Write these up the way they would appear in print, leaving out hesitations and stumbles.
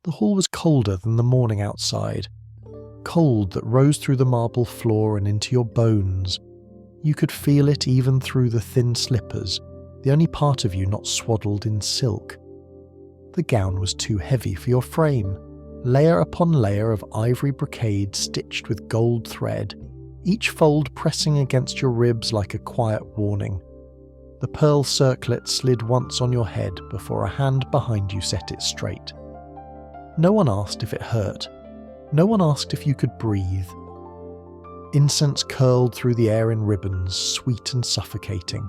The hall was colder than the morning outside, cold that rose through the marble floor and into your bones. You could feel it even through the thin slippers, the only part of you not swaddled in silk. The gown was too heavy for your frame, layer upon layer of ivory brocade stitched with gold thread, each fold pressing against your ribs like a quiet warning. The pearl circlet slid once on your head before a hand behind you set it straight. No one asked if it hurt. No one asked if you could breathe. Incense curled through the air in ribbons, sweet and suffocating.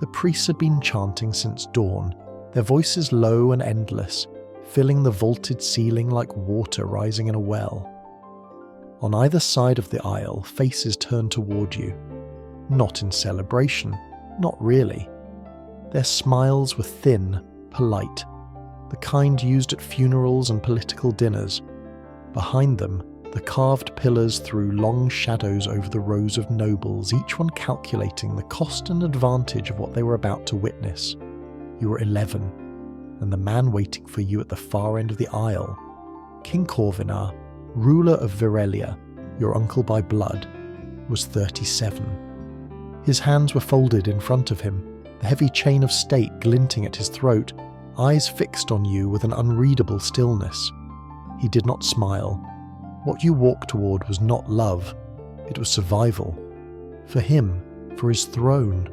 The priests had been chanting since dawn, their voices low and endless, filling the vaulted ceiling like water rising in a well. On either side of the aisle, faces turned toward you. Not in celebration, not really. Their smiles were thin, polite, the kind used at funerals and political dinners. Behind them, the carved pillars threw long shadows over the rows of nobles, each one calculating the cost and advantage of what they were about to witness. You were 11, and the man waiting for you at the far end of the aisle, King Corvinar, ruler of Virelia, your uncle by blood, was 37. His hands were folded in front of him, the heavy chain of state glinting at his throat, eyes fixed on you with an unreadable stillness. He did not smile. What you walked toward was not love, it was survival. For him, for his throne,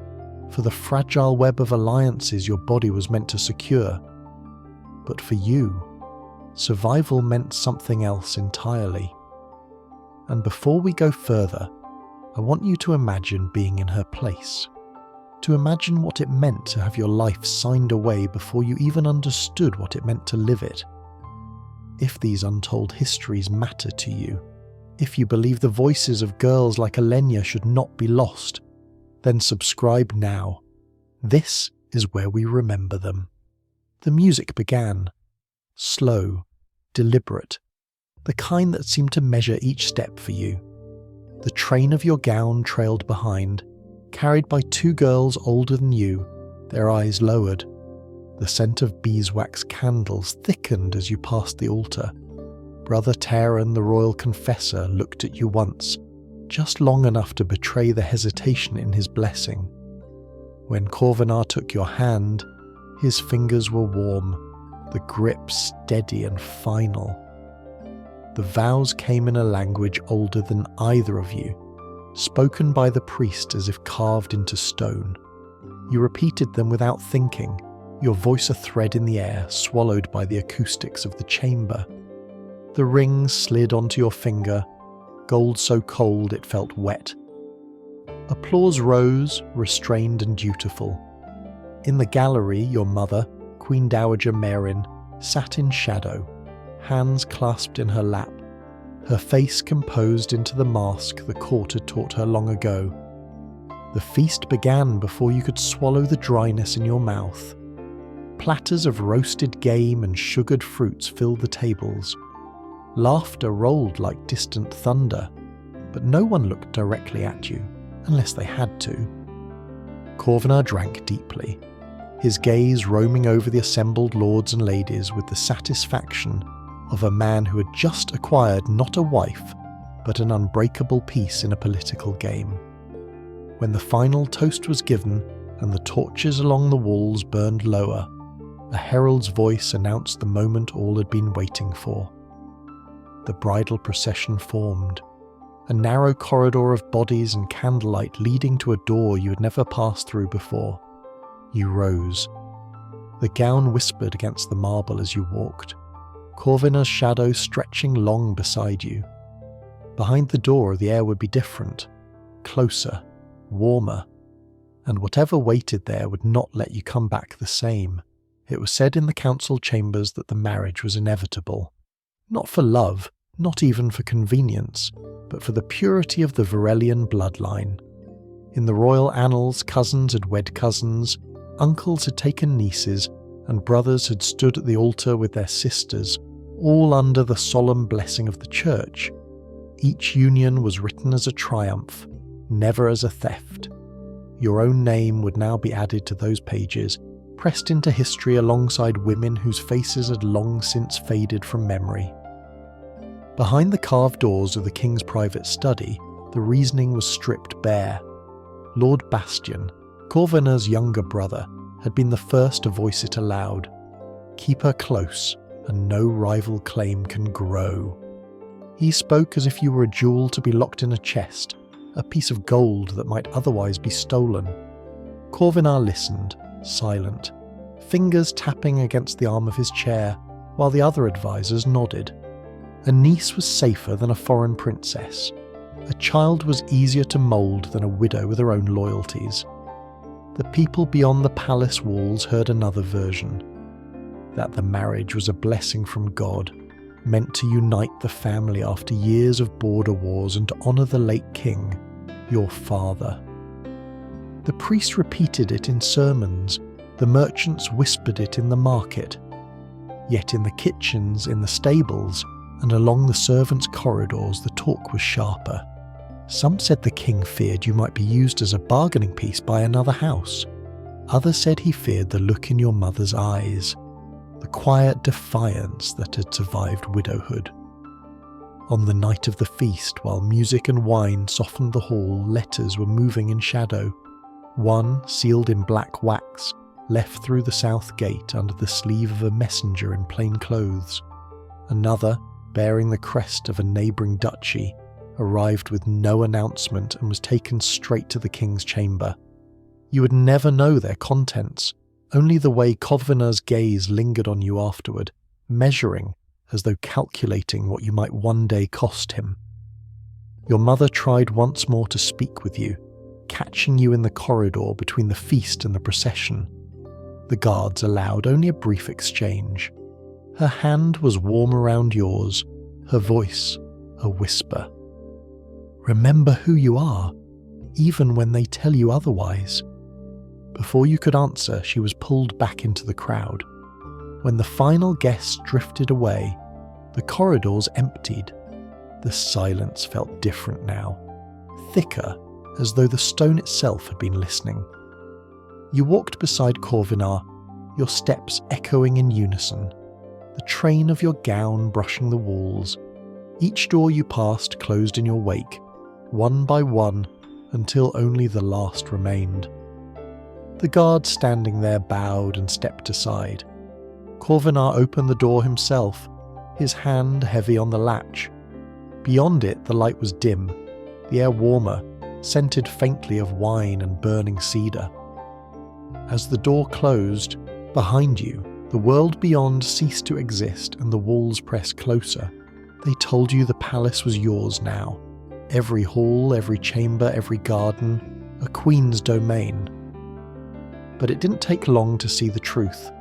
for the fragile web of alliances your body was meant to secure. But for you, survival meant something else entirely. And before we go further, I want you to imagine being in her place. To imagine what it meant to have your life signed away before you even understood what it meant to live it. If these untold histories matter to you, if you believe the voices of girls like Alenia should not be lost, then subscribe now. This is where we remember them. The music began. Slow, deliberate, the kind that seemed to measure each step for you. The train of your gown trailed behind, carried by two girls older than you, their eyes lowered. The scent of beeswax candles thickened as you passed the altar. Brother Taran, the royal confessor, looked at you once, just long enough to betray the hesitation in his blessing. When Corvinar took your hand, his fingers were warm, the grip steady and final. The vows came in a language older than either of you, spoken by the priest as if carved into stone. You repeated them without thinking, your voice a thread in the air, swallowed by the acoustics of the chamber. The ring slid onto your finger, gold so cold it felt wet. Applause rose, restrained and dutiful. In the gallery, your mother, Queen Dowager Marin, sat in shadow, hands clasped in her lap, her face composed into the mask the court had taught her long ago. The feast began before you could swallow the dryness in your mouth. Platters of roasted game and sugared fruits filled the tables. Laughter rolled like distant thunder, but no one looked directly at you, unless they had to. Corvinar drank deeply, his gaze roaming over the assembled lords and ladies with the satisfaction of a man who had just acquired not a wife, but an unbreakable piece in a political game. When the final toast was given and the torches along the walls burned lower, a herald's voice announced the moment all had been waiting for. The bridal procession formed, a narrow corridor of bodies and candlelight leading to a door you had never passed through before. You rose. The gown whispered against the marble as you walked, Corvinar's shadow stretching long beside you. Behind the door the air would be different, closer, warmer, and whatever waited there would not let you come back the same. It was said in the council chambers that the marriage was inevitable. Not for love, not even for convenience, but for the purity of the Virelian bloodline. In the royal annals, cousins had wed cousins, uncles had taken nieces, and brothers had stood at the altar with their sisters, all under the solemn blessing of the church. Each union was written as a triumph, never as a theft. Your own name would now be added to those pages, pressed into history alongside women whose faces had long since faded from memory. Behind the carved doors of the king's private study, the reasoning was stripped bare. Lord Bastian, Corvinar's younger brother, had been the first to voice it aloud. Keep her close, and no rival claim can grow. He spoke as if you were a jewel to be locked in a chest, a piece of gold that might otherwise be stolen. Corvinar listened, silent, fingers tapping against the arm of his chair, while the other advisors nodded. A niece was safer than a foreign princess. A child was easier to mould than a widow with her own loyalties. The people beyond the palace walls heard another version, that the marriage was a blessing from God, meant to unite the family after years of border wars and to honour the late king, your father. The priest repeated it in sermons, the merchants whispered it in the market. Yet in the kitchens, in the stables, and along the servants' corridors the talk was sharper. Some said the king feared you might be used as a bargaining piece by another house. Others said he feared the look in your mother's eyes, the quiet defiance that had survived widowhood. On the night of the feast, while music and wine softened the hall, letters were moving in shadow. One, sealed in black wax, left through the south gate under the sleeve of a messenger in plain clothes. Another, bearing the crest of a neighbouring duchy, arrived with no announcement and was taken straight to the king's chamber. You would never know their contents, only the way Corvinar's gaze lingered on you afterward, measuring as though calculating what you might one day cost him. Your mother tried once more to speak with you, catching you in the corridor between the feast and the procession. The guards allowed only a brief exchange. Her hand was warm around yours, her voice a whisper. Remember who you are, even when they tell you otherwise. Before you could answer, she was pulled back into the crowd. When the final guests drifted away, the corridors emptied. The silence felt different now, thicker, as though the stone itself had been listening. You walked beside Corvinar, your steps echoing in unison, the train of your gown brushing the walls. Each door you passed closed in your wake, one by one, until only the last remained. The guard standing there bowed and stepped aside. Corvinar opened the door himself, his hand heavy on the latch. Beyond it the light was dim, the air warmer, scented faintly of wine and burning cedar. As the door closed, behind you, the world beyond ceased to exist and the walls pressed closer. They told you the palace was yours now. Every hall, every chamber, every garden, a queen's domain. But it didn't take long to see the truth.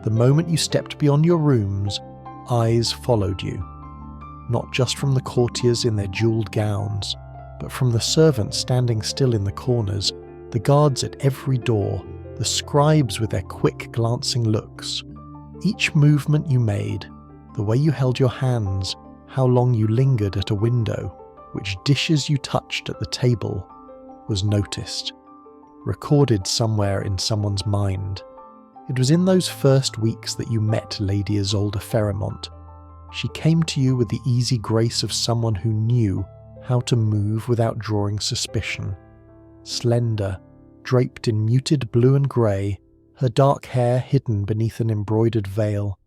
The moment you stepped beyond your rooms, eyes followed you. Not just from the courtiers in their jewelled gowns, but from the servants standing still in the corners, the guards at every door, the scribes with their quick glancing looks. Each movement you made, the way you held your hands, how long you lingered at a window, which dishes you touched at the table, was noticed, recorded somewhere in someone's mind. It was in those first weeks that you met Lady Isolde Pharamond. She came to you with the easy grace of someone who knew how to move without drawing suspicion. Slender, draped in muted blue and grey, her dark hair hidden beneath an embroidered veil.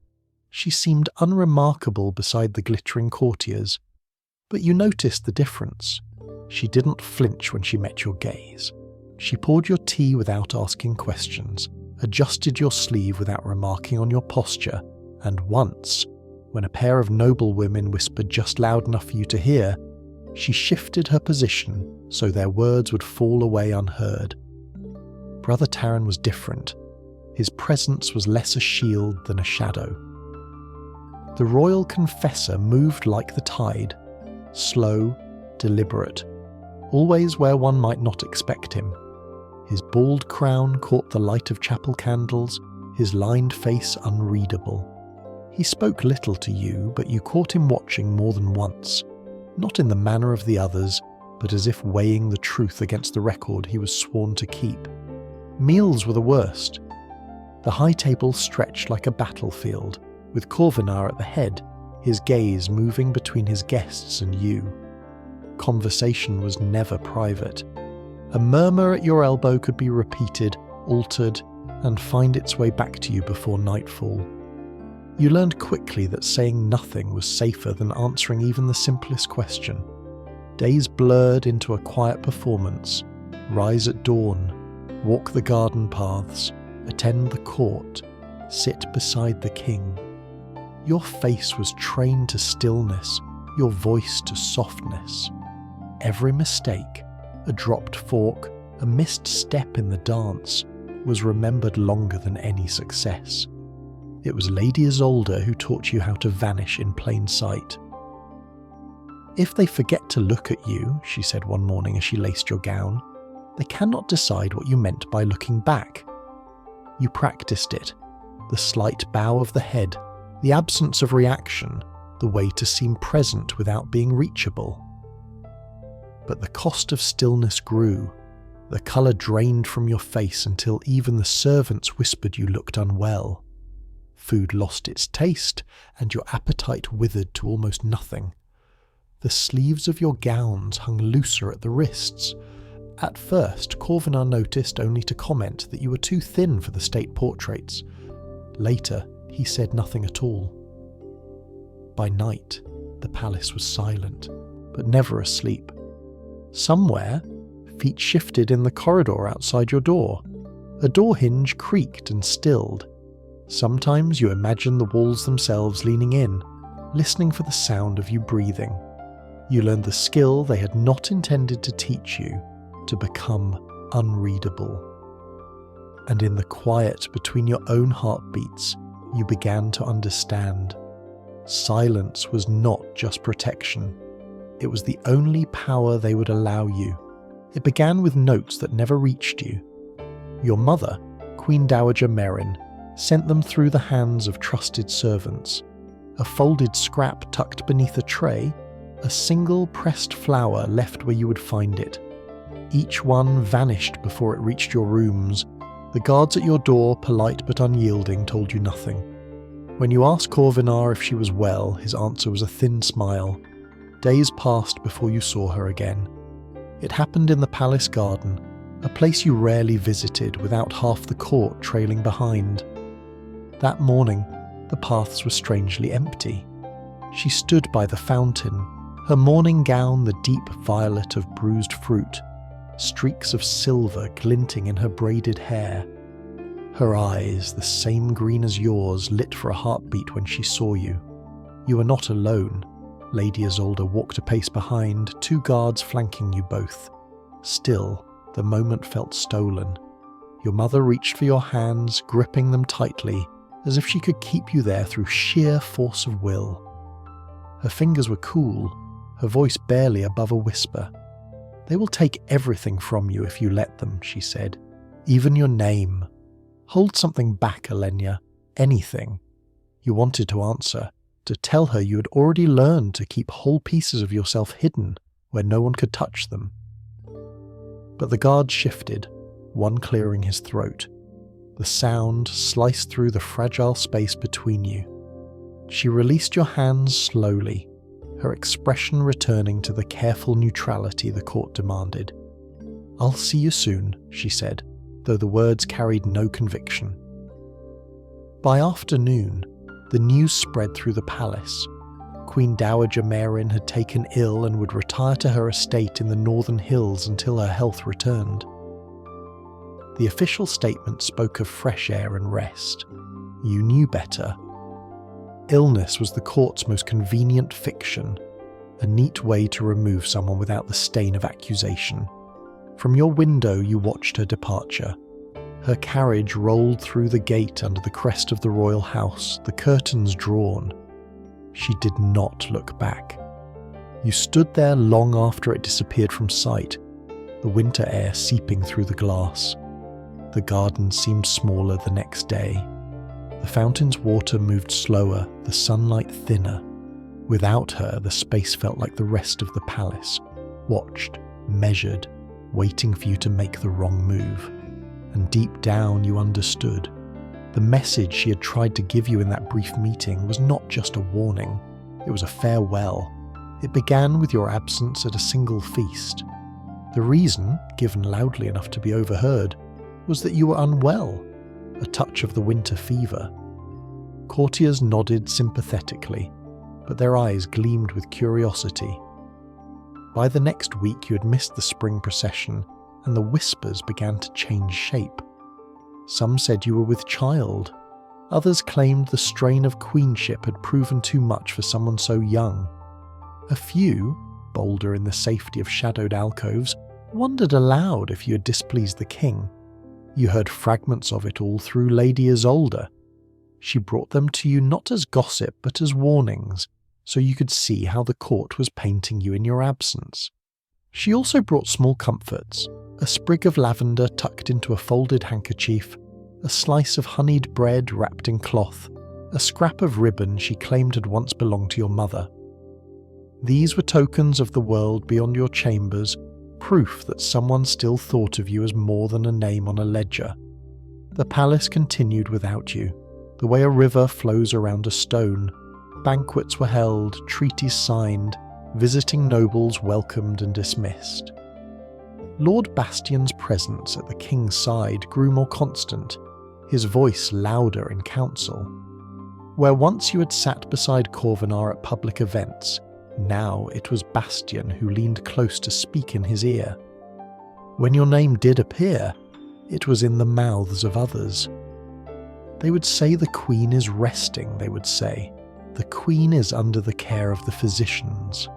She seemed unremarkable beside the glittering courtiers. But you noticed the difference. She didn't flinch when she met your gaze. She poured your tea without asking questions, adjusted your sleeve without remarking on your posture, and once, when a pair of noble women whispered just loud enough for you to hear, she shifted her position so their words would fall away unheard. Brother Taran was different. His presence was less a shield than a shadow. The royal confessor moved like the tide, slow, deliberate, always where one might not expect him. His bald crown caught the light of chapel candles, his lined face unreadable. He spoke little to you, but you caught him watching more than once, not in the manner of the others, but as if weighing the truth against the record he was sworn to keep. Meals were the worst. The high table stretched like a battlefield, with Corvinar at the head, his gaze moving between his guests and you. Conversation was never private. A murmur at your elbow could be repeated, altered, and find its way back to you before nightfall. You learned quickly that saying nothing was safer than answering even the simplest question. Days blurred into a quiet performance. Rise at dawn, walk the garden paths, attend the court, sit beside the king. Your face was trained to stillness, your voice to softness. Every mistake, a dropped fork, a missed step in the dance, was remembered longer than any success. It was Lady Isolde who taught you how to vanish in plain sight. If they forget to look at you, she said one morning as she laced your gown, they cannot decide what you meant by looking back. You practiced it. The slight bow of the head, the absence of reaction, the way to seem present without being reachable. But the cost of stillness grew. The colour drained from your face until even the servants whispered you looked unwell. Food lost its taste, and your appetite withered to almost nothing. The sleeves of your gowns hung looser at the wrists. At first, Corvinar noticed only to comment that you were too thin for the state portraits. Later, he said nothing at all. By night, the palace was silent, but never asleep. Somewhere, feet shifted in the corridor outside your door. A door hinge creaked and stilled. Sometimes you imagined the walls themselves leaning in, listening for the sound of you breathing. You learned the skill they had not intended to teach you, to become unreadable. And in the quiet between your own heartbeats, you began to understand. Silence was not just protection. It was the only power they would allow you. It began with notes that never reached you. Your mother, Queen Dowager Meryn, sent them through the hands of trusted servants. A folded scrap tucked beneath a tray, a single pressed flower left where you would find it. Each one vanished before it reached your rooms. The guards at your door, polite but unyielding, told you nothing. When you asked Corvinar if she was well, his answer was a thin smile. Days passed before you saw her again. It happened in the palace garden, a place you rarely visited without half the court trailing behind. That morning, the paths were strangely empty. She stood by the fountain, her morning gown the deep violet of bruised fruit, streaks of silver glinting in her braided hair. Her eyes, the same green as yours, lit for a heartbeat when she saw you. You were not alone. Lady Isolde walked a pace behind, 2 guards flanking you both. Still, the moment felt stolen. Your mother reached for your hands, gripping them tightly, as if she could keep you there through sheer force of will. Her fingers were cool, her voice barely above a whisper. They will take everything from you if you let them, she said. Even your name. Hold something back, Elenya. Anything. You wanted to answer, to tell her you had already learned to keep whole pieces of yourself hidden where no one could touch them. But the guard shifted, one clearing his throat. The sound sliced through the fragile space between you. She released your hands slowly, her expression returning to the careful neutrality the court demanded. "I'll see you soon," she said, though the words carried no conviction. By afternoon, the news spread through the palace. Queen Dowager Meryn had taken ill and would retire to her estate in the northern hills until her health returned. The official statement spoke of fresh air and rest. You knew better. Illness was the court's most convenient fiction, a neat way to remove someone without the stain of accusation. From your window you watched her departure. Her carriage rolled through the gate under the crest of the royal house, the curtains drawn. She did not look back. You stood there long after it disappeared from sight, the winter air seeping through the glass. The garden seemed smaller the next day. The fountain's water moved slower, the sunlight thinner. Without her, the space felt like the rest of the palace, watched, measured, waiting for you to make the wrong move. And deep down you understood. The message she had tried to give you in that brief meeting was not just a warning, it was a farewell. It began with your absence at a single feast. The reason, given loudly enough to be overheard, was that you were unwell, a touch of the winter fever. Courtiers nodded sympathetically, but their eyes gleamed with curiosity. By the next week you had missed the spring procession, and the whispers began to change shape. Some said you were with child. Others claimed the strain of queenship had proven too much for someone so young. A few, bolder in the safety of shadowed alcoves, wondered aloud if you had displeased the king. You heard fragments of it all through Lady Isolde. She brought them to you not as gossip but as warnings, so you could see how the court was painting you in your absence. She also brought small comforts, a sprig of lavender tucked into a folded handkerchief, a slice of honeyed bread wrapped in cloth, a scrap of ribbon she claimed had once belonged to your mother. These were tokens of the world beyond your chambers, proof that someone still thought of you as more than a name on a ledger. The palace continued without you, the way a river flows around a stone. Banquets were held, treaties signed, visiting nobles welcomed and dismissed. Lord Bastion's presence at the king's side grew more constant, his voice louder in council. Where once you had sat beside Corvinard at public events, now it was Bastion who leaned close to speak in his ear. When your name did appear, it was in the mouths of others. They would say the Queen is resting, they would say. The Queen is under the care of the physicians.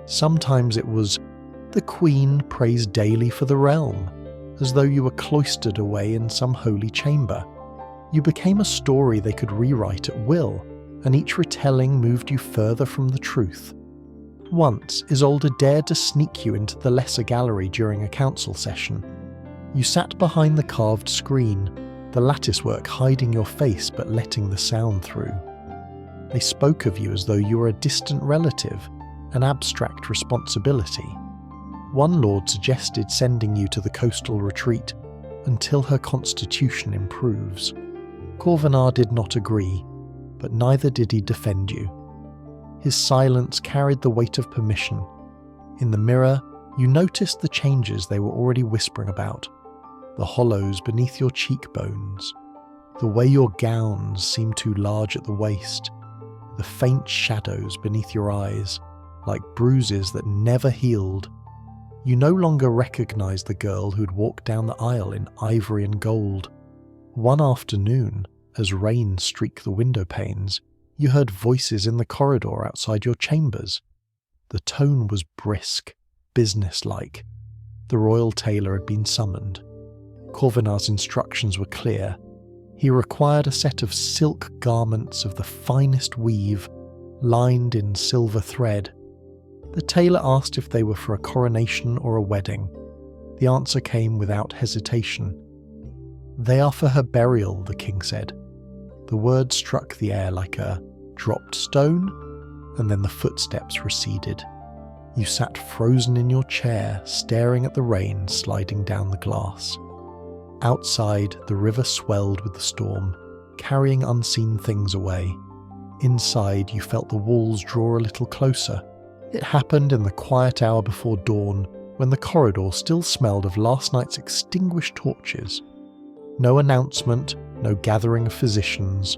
Sometimes it was, the Queen prays daily for the realm, as though you were cloistered away in some holy chamber. You became a story they could rewrite at will, and each retelling moved you further from the truth. Once, Isolde dared to sneak you into the lesser gallery during a council session. You sat behind the carved screen, the latticework hiding your face but letting the sound through. They spoke of you as though you were a distant relative, an abstract responsibility. One lord suggested sending you to the coastal retreat until her constitution improves. Corvinard did not agree, but neither did he defend you. His silence carried the weight of permission. In the mirror, you noticed the changes they were already whispering about, the hollows beneath your cheekbones, the way your gowns seemed too large at the waist, the faint shadows beneath your eyes, like bruises that never healed. You no longer recognized the girl who'd walked down the aisle in ivory and gold. One afternoon, as rain streaked the window panes, you heard voices in the corridor outside your chambers. The tone was brisk, businesslike. The royal tailor had been summoned. Corvinard's instructions were clear. He required a set of silk garments of the finest weave, lined in silver thread. The tailor asked if they were for a coronation or a wedding. The answer came without hesitation. "They are for her burial," the king said. The word struck the air like a dropped stone, and then the footsteps receded. You sat frozen in your chair, staring at the rain sliding down the glass. Outside, the river swelled with the storm, carrying unseen things away. Inside, you felt the walls draw a little closer. It happened in the quiet hour before dawn, when the corridor still smelled of last night's extinguished torches. No announcement, no gathering of physicians,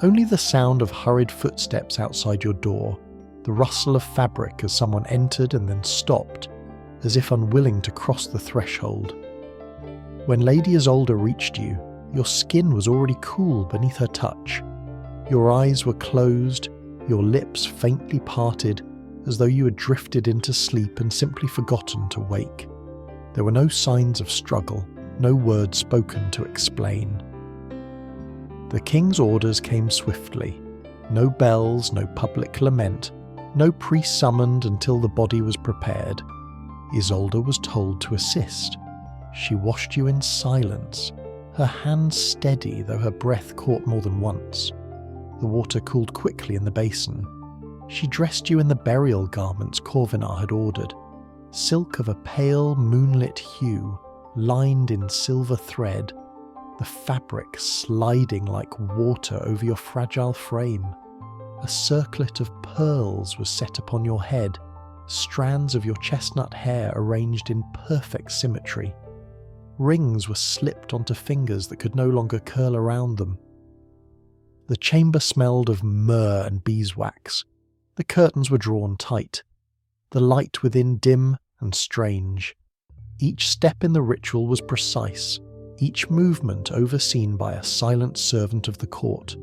only the sound of hurried footsteps outside your door, the rustle of fabric as someone entered and then stopped, as if unwilling to cross the threshold. When Lady Isolde reached you, your skin was already cool beneath her touch. Your eyes were closed, your lips faintly parted, as though you had drifted into sleep and simply forgotten to wake. There were no signs of struggle, no words spoken to explain. The king's orders came swiftly. No bells, no public lament, no priest summoned until the body was prepared. Isolde was told to assist. She washed you in silence, her hands steady though her breath caught more than once. The water cooled quickly in the basin. She dressed you in the burial garments Corvinard had ordered, silk of a pale moonlit hue, lined in silver thread. the fabric sliding like water over your fragile frame. A circlet of pearls was set upon your head, strands of your chestnut hair arranged in perfect symmetry. Rings were slipped onto fingers that could no longer curl around them. The chamber smelled of myrrh and beeswax. The curtains were drawn tight. The light within dim and strange. Each step in the ritual was precise, each movement overseen by a silent servant of the court.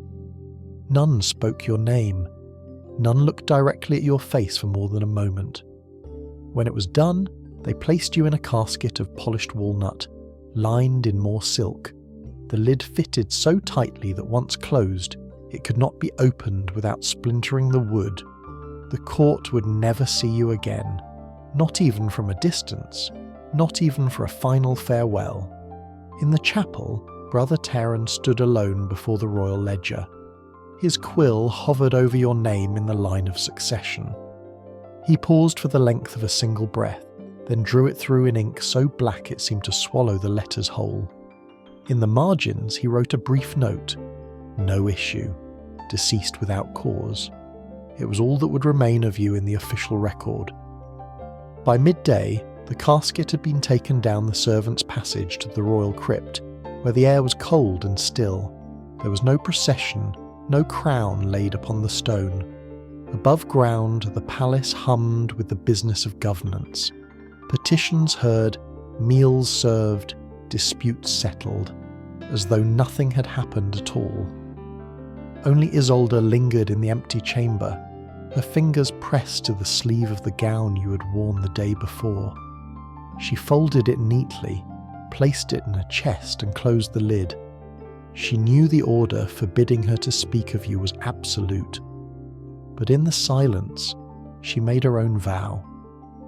None spoke your name. None looked directly at your face for more than a moment. When it was done, they placed you in a casket of polished walnut, lined in more silk. The lid fitted so tightly that once closed, it could not be opened without splintering the wood. The court would never see you again, not even from a distance, not even for a final farewell. In the chapel, Brother Taran stood alone before the royal ledger. His quill hovered over your name in the line of succession. He paused for the length of a single breath, then drew it through in ink so black it seemed to swallow the letters whole. In the margins he wrote a brief note. No issue. Deceased without cause. It was all that would remain of you in the official record. By midday, the casket had been taken down the servants' passage to the royal crypt, where the air was cold and still. There was no procession, no crown laid upon the stone. Above ground, the palace hummed with the business of governance. Petitions heard, meals served, disputes settled, as though nothing had happened at all. Only Isolde lingered in the empty chamber, her fingers pressed to the sleeve of the gown you had worn the day before. She folded it neatly, placed it in a chest and closed the lid. She knew the order forbidding her to speak of you was absolute. But in the silence, she made her own vow,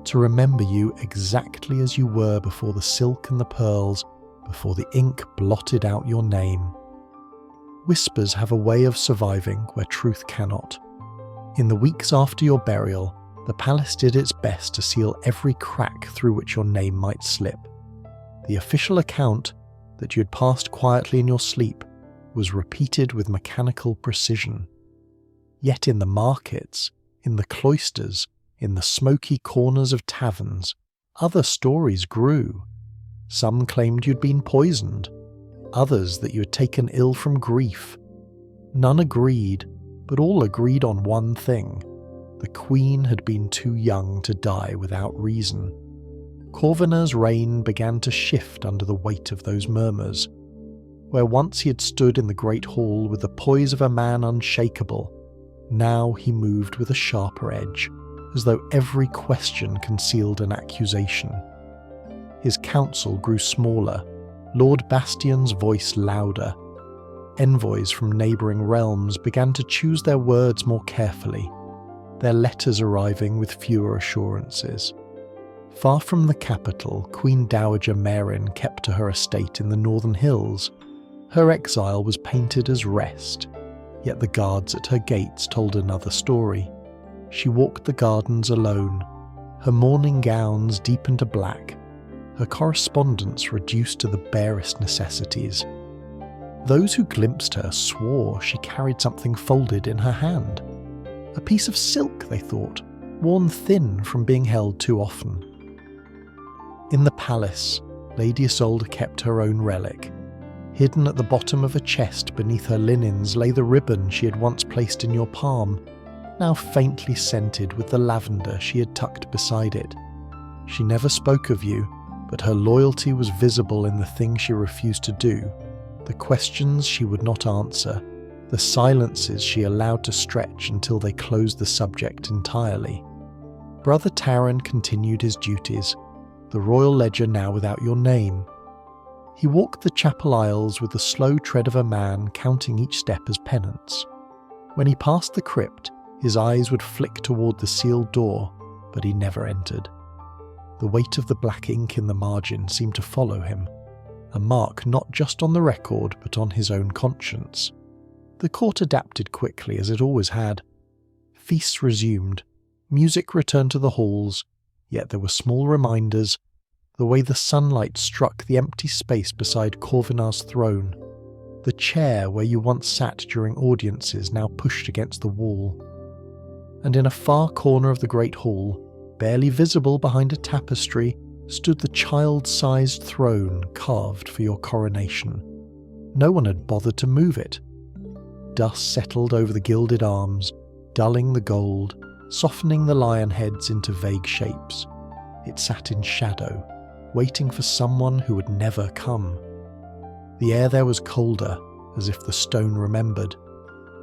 to remember you exactly as you were before the silk and the pearls, before the ink blotted out your name. Whispers have a way of surviving where truth cannot. In the weeks after your burial, the palace did its best to seal every crack through which your name might slip. The official account that you had passed quietly in your sleep was repeated with mechanical precision. Yet in the markets, in the cloisters, in the smoky corners of taverns, other stories grew. Some claimed you'd been poisoned, others that you had taken ill from grief. None agreed, but all agreed on one thing. The queen had been too young to die without reason. Corvinar's reign began to shift under the weight of those murmurs. Where once he had stood in the great hall with the poise of a man unshakable, now he moved with a sharper edge, as though every question concealed an accusation. His council grew smaller, Lord Bastion's voice louder. Envoys from neighbouring realms began to choose their words more carefully, their letters arriving with fewer assurances. Far from the capital, Queen Dowager Marin kept to her estate in the northern hills. Her exile was painted as rest, yet the guards at her gates told another story. She walked the gardens alone, her mourning gowns deep into black, her correspondence reduced to the barest necessities. Those who glimpsed her swore she carried something folded in her hand. A piece of silk, they thought, worn thin from being held too often. In the palace, Lady Isolde kept her own relic. Hidden at the bottom of a chest beneath her linens lay the ribbon she had once placed in your palm, now faintly scented with the lavender she had tucked beside it. She never spoke of you, but her loyalty was visible in the thing she refused to do, the questions she would not answer, the silences she allowed to stretch until they closed the subject entirely. Brother Taran continued his duties, the royal ledger now without your name. He walked the chapel aisles with the slow tread of a man counting each step as penance. When he passed the crypt, his eyes would flick toward the sealed door, but he never entered. The weight of the black ink in the margin seemed to follow him, a mark not just on the record but on his own conscience. The court adapted quickly, as it always had. Feasts resumed, music returned to the halls, yet there were small reminders, the way the sunlight struck the empty space beside Corvinar's throne, the chair where you once sat during audiences now pushed against the wall. And in a far corner of the great hall, barely visible behind a tapestry, stood the child-sized throne carved for your coronation. No one had bothered to move it. Dust settled over the gilded arms, dulling the gold, softening the lion heads into vague shapes. It sat in shadow, waiting for someone who would never come. The air there was colder, as if the stone remembered,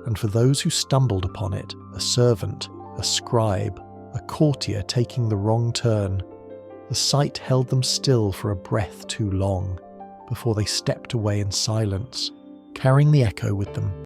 and for those who stumbled upon it, a servant, a scribe, a courtier taking the wrong turn, the sight held them still for a breath too long, before they stepped away in silence, carrying the echo with them.